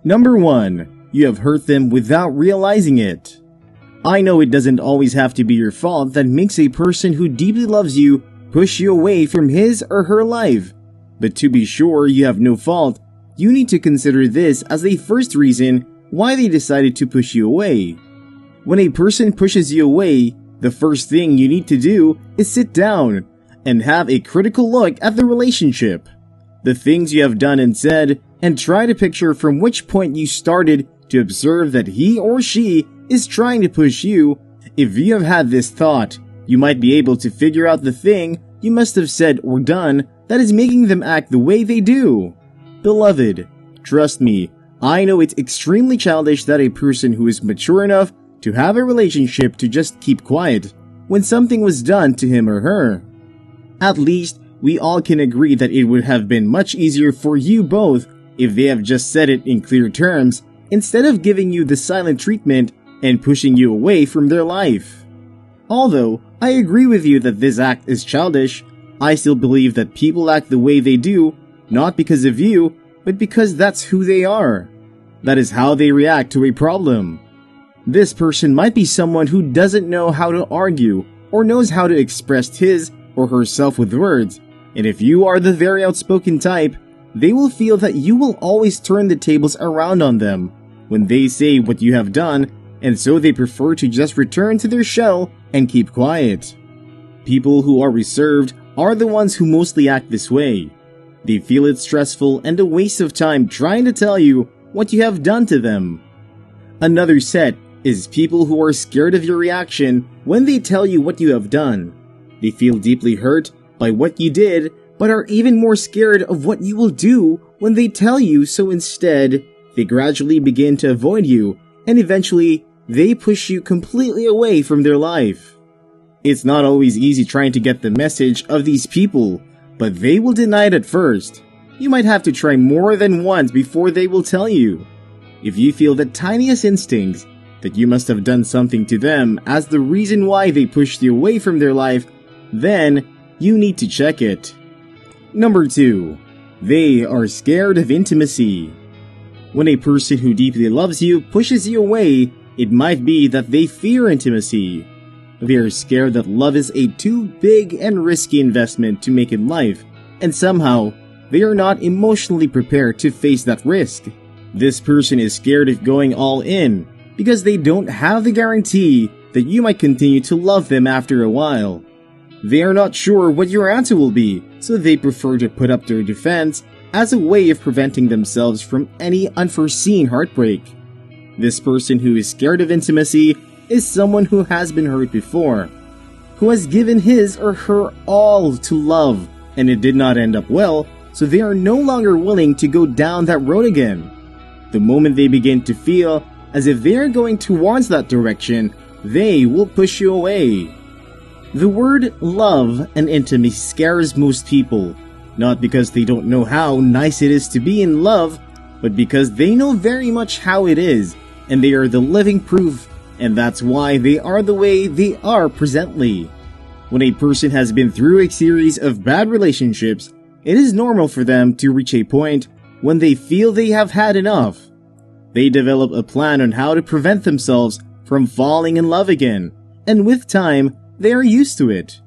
Number 1. You have hurt them without realizing it. I know it doesn't always have to be your fault that makes a person who deeply loves you push you away from his or her life. But to be sure you have no fault, you need to consider this as the first reason why they decided to push you away. When a person pushes you away, the first thing you need to do is sit down and have a critical look at the relationship, the things you have done and said, and try to picture from which point you started to observe that he or she is trying to push you. If you have had this thought, you might be able to figure out the thing you must have said or done that is making them act the way they do. Beloved, trust me, I know it's extremely childish that a person who is mature enough to have a relationship to just keep quiet when something was done to him or her. At least, we all can agree that it would have been much easier for you both if they have just said it in clear terms instead of giving you the silent treatment and pushing you away from their life. Although I agree with you that this act is childish, I still believe that people act the way they do not because of you, but because that's who they are. That is how they react to a problem. This person might be someone who doesn't know how to argue or knows how to express his or herself with words, and if you are the very outspoken type, they will feel that you will always turn the tables around on them when they say what you have done, and so they prefer to just return to their shell and keep quiet. People who are reserved are the ones who mostly act this way. They feel it stressful and a waste of time trying to tell you what you have done to them. Another set is people who are scared of your reaction when they tell you what you have done. They feel deeply hurt by what you did, but are even more scared of what you will do when they tell you, so instead, they gradually begin to avoid you, and eventually, they push you completely away from their life. It's not always easy trying to get the message of these people, but they will deny it at first. You might have to try more than once before they will tell you. If you feel the tiniest instincts that you must have done something to them as the reason why they pushed you away from their life, then you need to check it. Number 2. They are scared of intimacy. When a person who deeply loves you pushes you away, it might be that they fear intimacy. They are scared that love is a too big and risky investment to make in life, and somehow, they are not emotionally prepared to face that risk. This person is scared of going all in, because they don't have the guarantee that you might continue to love them after a while. They are not sure what your answer will be, so they prefer to put up their defense as a way of preventing themselves from any unforeseen heartbreak. This person who is scared of intimacy is someone who has been hurt before, who has given his or her all to love, and it did not end up well, so they are no longer willing to go down that road again. The moment they begin to feel as if they are going towards that direction, they will push you away. The word love and intimacy scares most people, not because they don't know how nice it is to be in love, but because they know very much how it is, and they are the living proof, and that's why they are the way they are presently. When a person has been through a series of bad relationships, it is normal for them to reach a point when they feel they have had enough. They develop a plan on how to prevent themselves from falling in love again, and with time, they are used to it.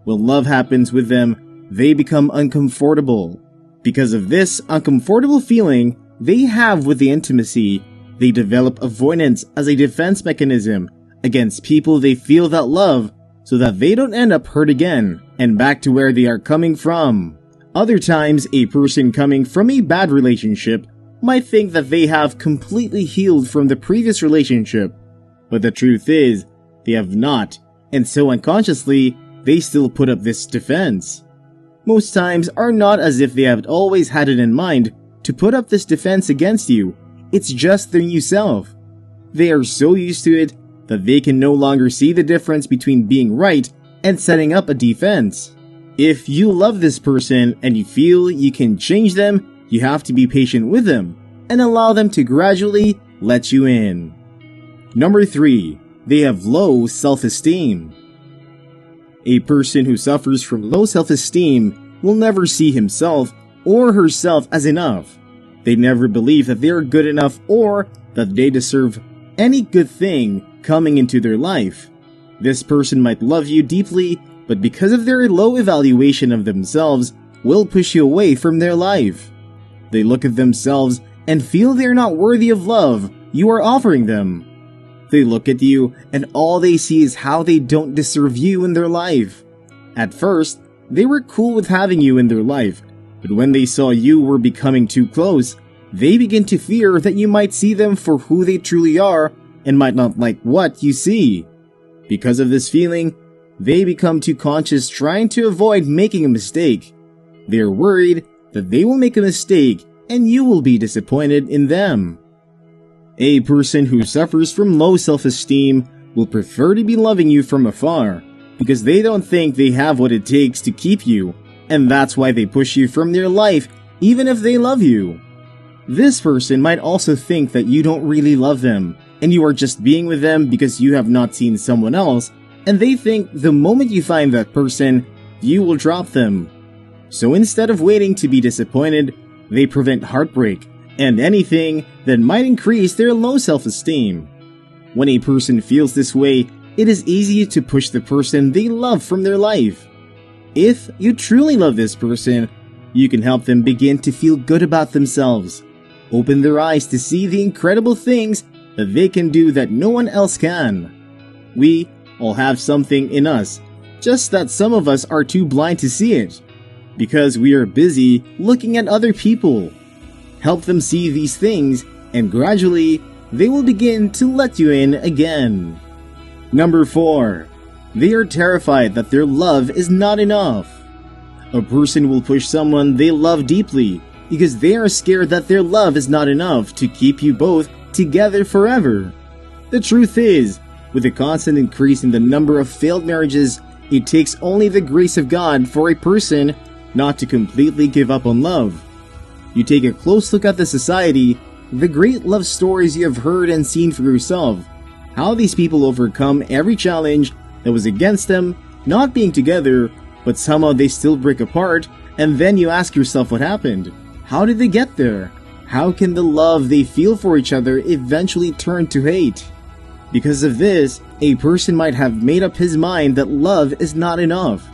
When love happens with them, they become uncomfortable. Because of this uncomfortable feeling they have with the intimacy, they develop avoidance as a defense mechanism against people they feel that love, so that they don't end up hurt again and back to where they are coming from. Other times, a person coming from a bad relationship might think that they have completely healed from the previous relationship, but the truth is, they have not, and so unconsciously, they still put up this defense. Most times are not as if they have always had it in mind to put up this defense against you, it's just their new self. They are so used to it that they can no longer see the difference between being right and setting up a defense. If you love this person and you feel you can change them, you have to be patient with them and allow them to gradually let you in. Number 3. They have low self-esteem. A person who suffers from low self-esteem will never see himself or herself as enough. They never believe that they are good enough or that they deserve any good thing coming into their life. This person might love you deeply, but because of their low evaluation of themselves, will push you away from their life. They look at themselves and feel they are not worthy of love you are offering them. They look at you and all they see is how they don't deserve you in their life. At first, they were cool with having you in their life, but when they saw you were becoming too close, they begin to fear that you might see them for who they truly are and might not like what you see. Because of this feeling, they become too conscious trying to avoid making a mistake. They are worried that they will make a mistake and you will be disappointed in them. A person who suffers from low self-esteem will prefer to be loving you from afar because they don't think they have what it takes to keep you, and that's why they push you from their life even if they love you. This person might also think that you don't really love them and you are just being with them because you have not seen someone else, and they think the moment you find that person, you will drop them. So instead of waiting to be disappointed, they prevent heartbreak and anything that might increase their low self-esteem. When a person feels this way, it is easy to push the person they love from their life. If you truly love this person, you can help them begin to feel good about themselves. Open their eyes to see the incredible things that they can do that no one else can. We all have something in us, just that some of us are too blind to see it, because we are busy looking at other people. Help them see these things, and gradually, they will begin to let you in again. Number 4. They are terrified that their love is not enough. A person will push someone they love deeply because they are scared that their love is not enough to keep you both together forever. The truth is, with a constant increase in the number of failed marriages, it takes only the grace of God for a person not to completely give up on love. You take a close look at the society, the great love stories you have heard and seen for yourself, how these people overcome every challenge that was against them not being together, but somehow they still break apart, and then you ask yourself what happened. How did they get there? How can the love they feel for each other eventually turn to hate? Because of this, a person might have made up his mind that love is not enough.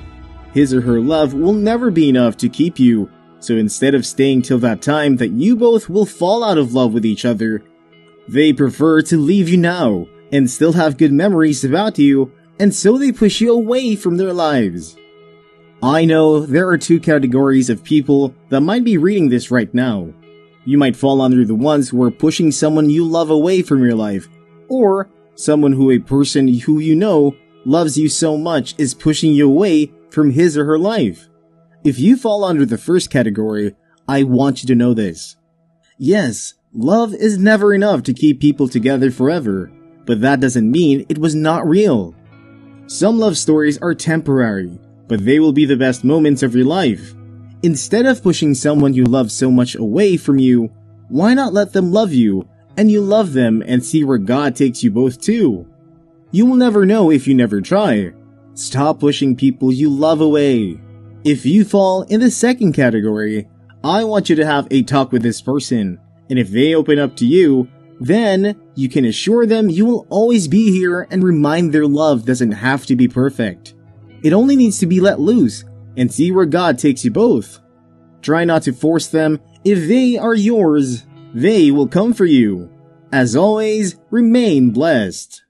His or her love will never be enough to keep you, so instead of staying till that time that you both will fall out of love with each other, they prefer to leave you now and still have good memories about you, and so they push you away from their lives. I know there are 2 categories of people that might be reading this right now. You might fall under the ones who are pushing someone you love away from your life, or someone who a person who you know loves you so much is pushing you away from his or her life. If you fall under the first category, I want you to know this. Yes, love is never enough to keep people together forever, but that doesn't mean it was not real. Some love stories are temporary, but they will be the best moments of your life. Instead of pushing someone you love so much away from you, why not let them love you, and you love them and see where God takes you both to? You will never know if you never try. Stop pushing people you love away. If you fall in the second category, I want you to have a talk with this person, and if they open up to you, then you can assure them you will always be here and remind their love doesn't have to be perfect. It only needs to be let loose, and see where God takes you both. Try not to force them. If they are yours, they will come for you. As always, remain blessed.